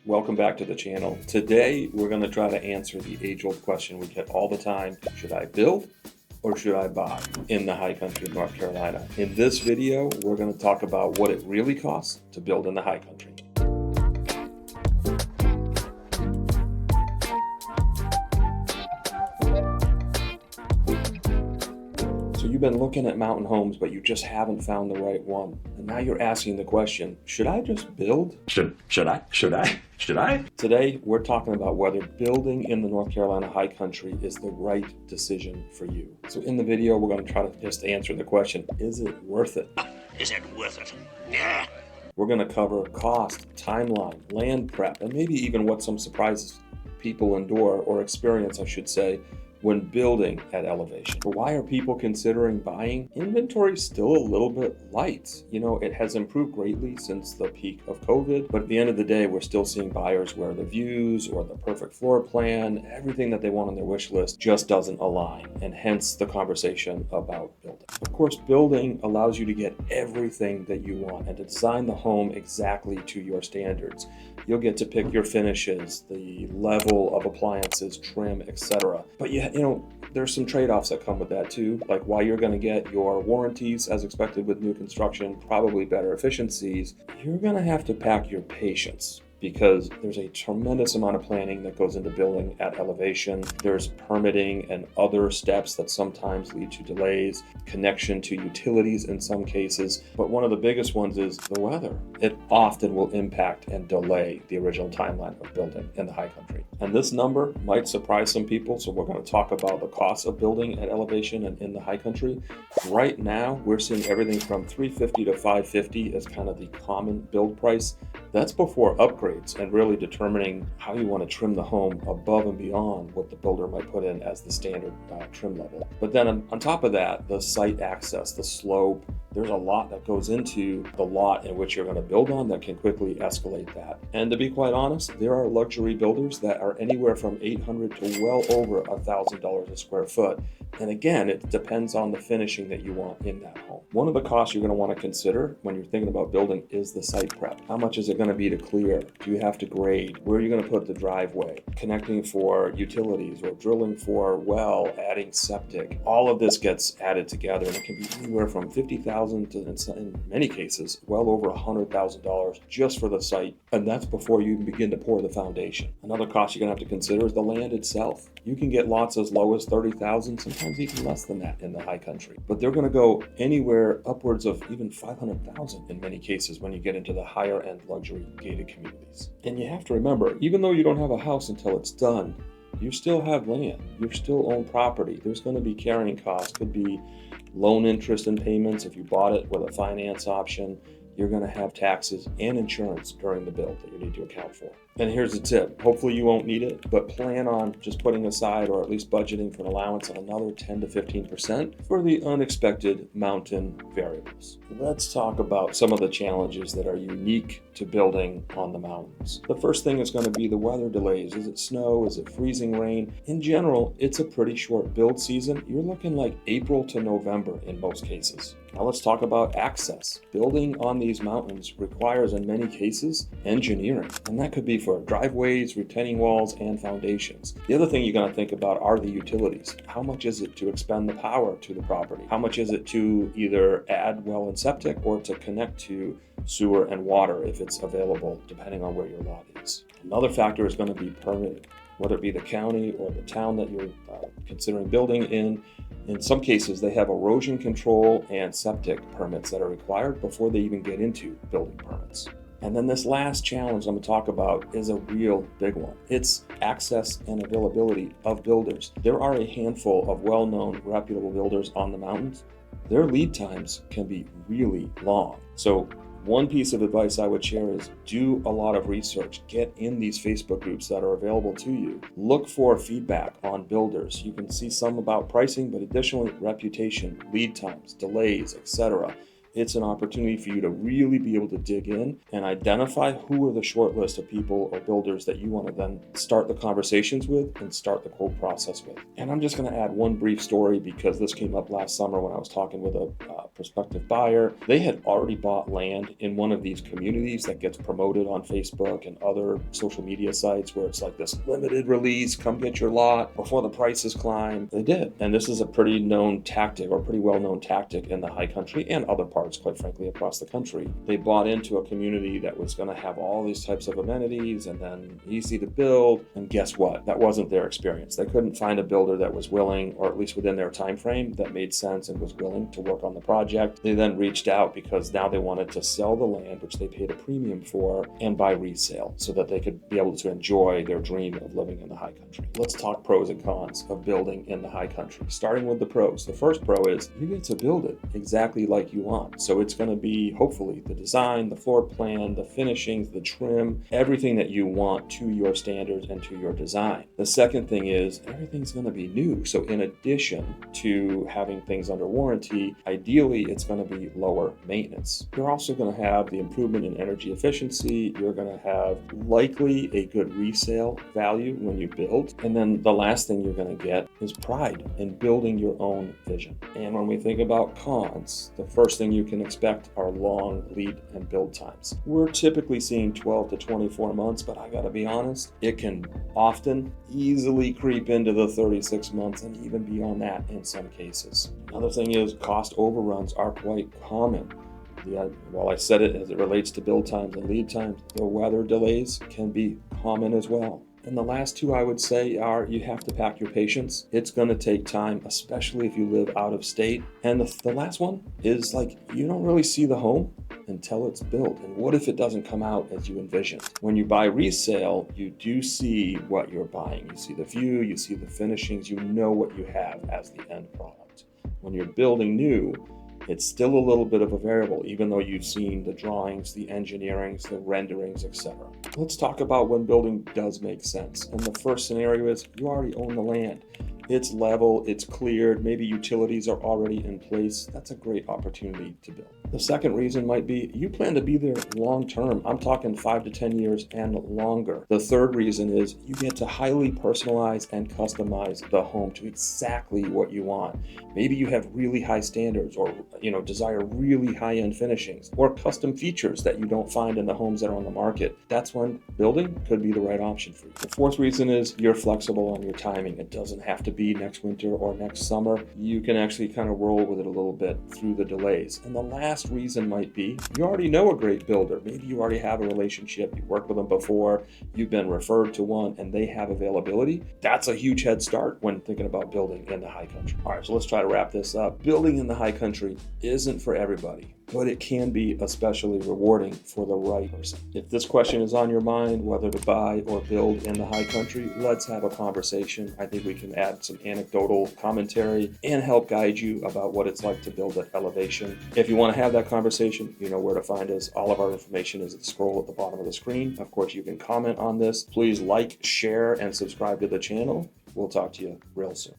Welcome back to the channel. Today, we're going to try to answer the age-old question we get all the time. Should I build or should I buy in the high country of North Carolina? In this video, we're going to talk about what it really costs to build in the high country. So you've been looking at mountain homes, but you just haven't found the right one. And now you're asking the question, should I just build? Should I? Today, we're talking about whether building in the North Carolina high country is the right decision for you. So in the video, we're going to try to just answer the question, is it worth it? Is it worth it? Yeah. We're going to cover cost, timeline, land prep, and maybe even what some surprises people endure or experience, I should say, when building at elevation. But why are people considering buying? Inventory's still a little bit light. You know, it has improved greatly since the peak of COVID, but at the end of the day, we're still seeing buyers where the views or the perfect floor plan, everything that they want on their wish list just doesn't align, and hence the conversation about building. Of course, building allows you to get everything that you want and to design the home exactly to your standards. You'll get to pick your finishes, the level of appliances, trim, etc. But you know, there's some trade-offs that come with that too, like while you're going to get your warranties as expected with new construction, probably better efficiencies, you're going to have to pack your patience, because there's a tremendous amount of planning that goes into building at elevation. There's permitting and other steps that sometimes lead to delays, connection to utilities in some cases, but one of the biggest ones is the weather. It often will impact and delay the original timeline of building in the high country. And this number might surprise some people, so we're going to talk about the cost of building at elevation and in the high country. Right now, we're seeing everything from $350 to $550 as kind of the common build price. That's before upgrades and really determining how you want to trim the home above and beyond what the builder might put in as the standard trim level. But then on top of that, the site access, the slope, there's a lot that goes into the lot in which you're going to build on that can quickly escalate that. And to be quite honest, there are luxury builders that are anywhere from $800 to well over $1,000 a square foot. And again, it depends on the finishing that you want in that home. One of the costs you're going to want to consider when you're thinking about building is the site prep. How much is it going to be to clear? Do you have to grade? Where are you going to put the driveway? Connecting for utilities or drilling for well, adding septic. All of this gets added together, and it can be anywhere from $50,000 to, in many cases, well over $100,000 just for the site. And that's before you even begin to pour the foundation. Another cost you're going to have to consider is the land itself. You can get lots as low as $30,000, sometimes even less than that in the high country. But they're going to go anywhere upwards of even $500,000 in many cases when you get into the higher end luxury gated communities. And you have to remember, even though you don't have a house until it's done, you still have land. You still own property. There's going to be carrying costs. Could be loan interest and payments if you bought it with a finance option. You're going to have taxes and insurance during the build that you need to account for. And here's the tip. Hopefully you won't need it, but plan on just putting aside or at least budgeting for an allowance of another 10 to 15% for the unexpected mountain variables. Let's talk about some of the challenges that are unique to building on the mountains. The first thing is going to be the weather delays. Is it snow? Is it freezing rain? In general, it's a pretty short build season. You're looking like April to November in most cases. Now let's talk about access. Building on these mountains requires, in many cases, engineering, and that could be for driveways, retaining walls, and foundations. The other thing you're going to think about are the utilities. How much is it to expend the power to the property? How much is it to either add well and septic or to connect to sewer and water if it's available, depending on where your lot is? Another factor is going to be permitting, whether it be the county or the town that you're considering building in. In some cases, they have erosion control and septic permits that are required before they even get into building permits. And then this last challenge I'm going to talk about is a real big one. It's access and availability of builders. There are a handful of well-known, reputable builders on the mountains. Their lead times can be really long. So one piece of advice I would share is do a lot of research. Get in these Facebook groups that are available to you. Look for feedback on builders. You can see some about pricing, but additionally reputation, lead times, delays, etc. it's an opportunity for you to really be able to dig in and identify who are the short list of people or builders that you want to then start the conversations with and start the quote process with. And I'm just going to add one brief story because this came up last summer when I was talking with a prospective buyer. They had already bought land in one of these communities that gets promoted on Facebook and other social media sites where it's like this limited release, come get your lot before the prices climb. They did. And this is a pretty known tactic, or pretty well-known tactic in the high country and other parts, quite frankly, across the country. They bought into a community that was going to have all these types of amenities and then easy to build. And guess what? That wasn't their experience. They couldn't find a builder that was willing, or at least within their time frame, that made sense and was willing to work on the project. They then reached out because now they wanted to sell the land, which they paid a premium for, and buy resale so that they could be able to enjoy their dream of living in the high country. Let's talk pros and cons of building in the high country. Starting with the pros. The first pro is you get to build it exactly like you want. So it's going to be hopefully the design, the floor plan, the finishings, the trim, everything that you want to your standards and to your design. The second thing is everything's going to be new. So in addition to having things under warranty, ideally it's going to be lower maintenance. You're also going to have the improvement in energy efficiency. You're going to have likely a good resale value when you build. And then the last thing you're going to get is pride in building your own vision. And when we think about cons, the first thing you can expect are long lead and build times. We're typically seeing 12 to 24 months, but I gotta be honest, it can often easily creep into the 36 months and even beyond that in some cases. Another thing is cost overruns are quite common. While I said it as it relates to build times and lead times, the weather delays can be common as well. And the last two I would say are you have to pack your patience. It's going to take time, especially if you live out of state. And the last one is like you don't really see the home until it's built. And what if it doesn't come out as you envisioned? When you buy resale, you do see what you're buying. You see the view, you see the finishings, you know what you have as the end product. When you're building new, it's still a little bit of a variable, even though you've seen the drawings, the engineerings, the renderings, etc. Let's talk about when building does make sense. And the first scenario is you already own the land. It's level, it's cleared, maybe utilities are already in place. That's a great opportunity to build. The second reason might be you plan to be there long term. I'm talking 5 to 10 years and longer. The third reason is you get to highly personalize and customize the home to exactly what you want. Maybe you have really high standards or desire really high-end finishings or custom features that you don't find in the homes that are on the market. That's when building could be the right option for you. The fourth reason is you're flexible on your timing. It doesn't have to be next winter or next summer. You can actually kind of roll with it a little bit through the delays. And the last reason might be you already know a great builder. Maybe you already have a relationship. You worked with them before. You've been referred to one and they have availability. That's a huge head start when thinking about building in the high country. All right, so let's try to wrap this up. Building in the high country isn't for everybody, but it can be especially rewarding for the right person. If this question is on your mind, whether to buy or build in the high country, let's have a conversation. I think we can add some anecdotal commentary and help guide you about what it's like to build at elevation. If you want to have that conversation, you know where to find us. All of our information is at the scroll at the bottom of the screen. Of course, you can comment on this. Please like, share, and subscribe to the channel. We'll talk to you real soon.